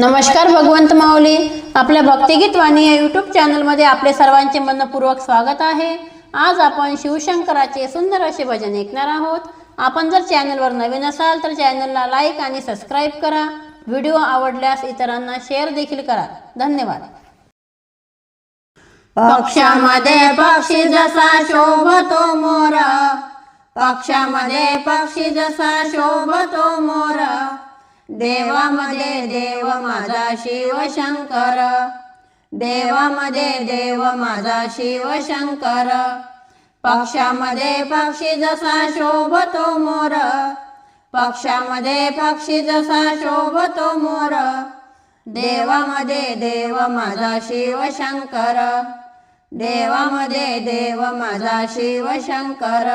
नमस्कार भगवंत माऊली, आपल्या भक्तिगीत वाणी या यूट्यूब चॅनलमध्ये आपले सर्वांचे मनपूर्वक स्वागत आहे। आज आपण शिवशंकराचे सुंदर असे भजन ऐकणार आहोत। आपण जर चॅनलवर नवीन असाल तर चॅनलला लाईक आणि सबस्क्राईब करा। व्हिडिओ आवडल्यास इतरांना शेअर देखील करा। धन्यवाद। पक्षामध्ये पक्षी जसा शोभतो मोर, पक्षामध्ये पक्षी जसा शोभतो मोर, देवामध्ये देव माझा शिवशंकर, देवामध्ये देव माझा शिवशंकर। पक्षामध्ये पक्षी जसा शोभतो मोर, पक्षामध्ये पक्षी जसा शोभतो मोर, देवामध्ये देव माझा शिवशंकर, देवामध्ये देव माझा शिवशंकर,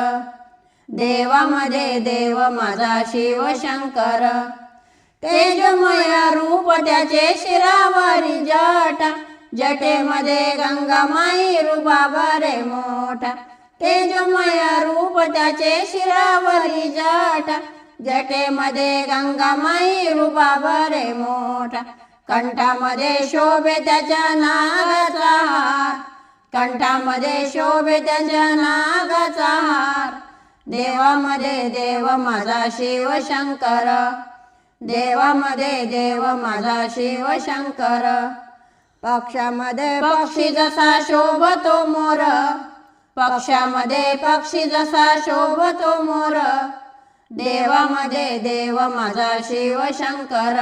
देवामध्ये देव माझा शिवशंकर। तेजमय रूप त्याचे शिरावरी जटा, जटेमध्ये गंगामाई रुबाबरे मोठा। तेजमय रूप त्याचे शिरावरी जटा, जटेमध्ये गंगामाई रुबाबरे मोठा। कंठामध्ये शोभे त्याच्या नागाचा हार, कंठामध्ये शोभे त्याच्या नागाचा हार, देवामध्ये देव माझा शिवशंकर, देवामध्ये देव माझा शिवशंकर। पक्षामध्ये पक्षी जसा शोभतो मोर, पक्षामध्ये पक्षी जसा शोभतो मोर, देवामध्ये देव माझा शिवशंकर,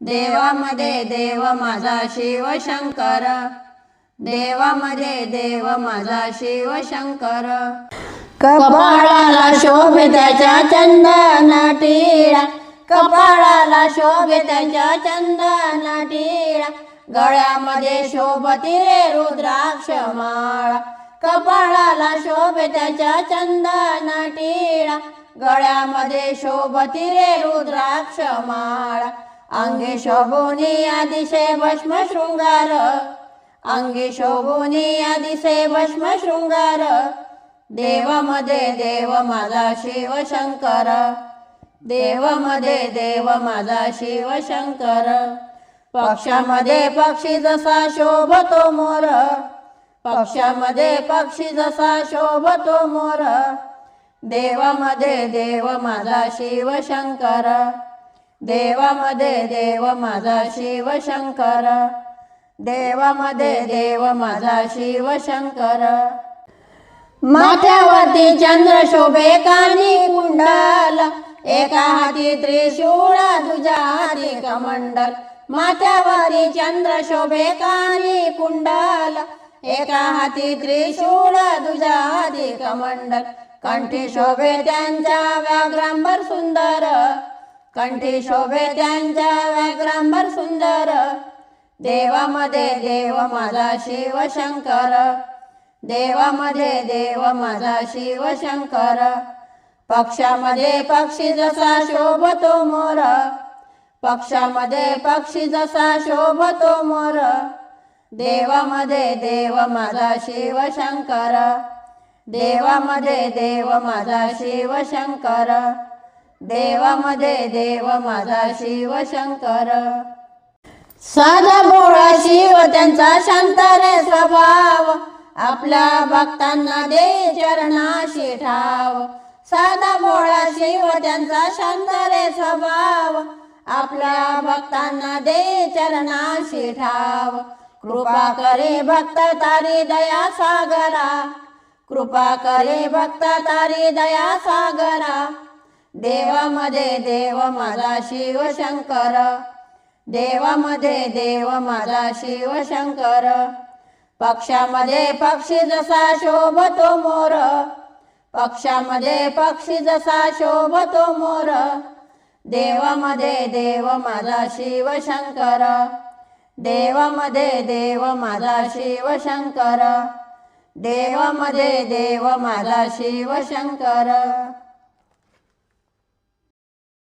देवामध्ये देव माझा शिवशंकर, देवामध्ये देव माझा शिवशंकर। कपाळाला शोभे त्याच्या चंदन टिळा, कपाळाला शोभे त्याच्या चंदन टिळा, गळ्यामध्ये शोभती रे रुद्राक्ष माळा। कपाळाला शोभे त्याच्या चंदन टिळा, गळ्यामध्ये शोभती रे रुद्राक्ष माळा। अंगी शोभुनी आदिशे भस्म शृंगार, अंगी शोभुनी आदिशे भस्म शृंगार, देवामध्ये देव माझा शिवशंकर, देवामध्ये देव माझा शिवशंकर। पक्षामध्ये पक्षी जसा शोभतो मोर, पक्षामध्ये पक्षी जसा शोभतो मोर, देवामध्ये देव माझा शिवशंकर, देवामध्ये देव माझा शिवशंकर, देवामध्ये देव माझा शिवशंकर। माथ्यावरती चंद्र शोभे कानी कुंडल, एका हाती त्रिशूळ दुजा हाती कमंडल। माथ्यावरी चंद्र शोभे कानी कुंडल, एका हाती त्रिशूळ दुजा हाती कमंडल। कंठी शोभे त्यांच्या व्याघ्रांबर सुंदर, कंठी शोभे त्यांच्या व्याघ्रांबर सुंदर, देवामध्ये देव माझा शिवशंकर, देवामध्ये देव माझा शिवशंकर। पक्षामध्ये पक्षी जसा शोभतो मोर, पक्षामध्ये पक्षी जसा शोभतो मोर, देवामध्ये देव माझा शिवशंकर, देवामध्ये देव माझा शिवशंकर, देवामध्ये देव माझा शिवशंकर। साधा भोळा शिव त्यांचा शांत रे स्वभाव, आपल्या भक्तांना दे चरणाशी ठाव। साधा भोळा शिव त्यांचा शांत रे स्वभाव, आपल्या भक्तांना दे चरणाशी ठाव। कृपा करे भक्त तारी दया सागरा, कृपा करे भक्त तारी दया सागरा, देवामध्ये देव माझा शिवशंकर, देवामध्ये देव माझा शिवशंकर। पक्षामध्ये पक्षी जसा शोभतो मोर, पक्षामध्ये पक्षी जसा शोभतो मोर, देवामध्ये देव माझा शिवशंकर, देवामध्ये देव माझा शिवशंकर, देवामध्ये देव माझा शिवशंकर।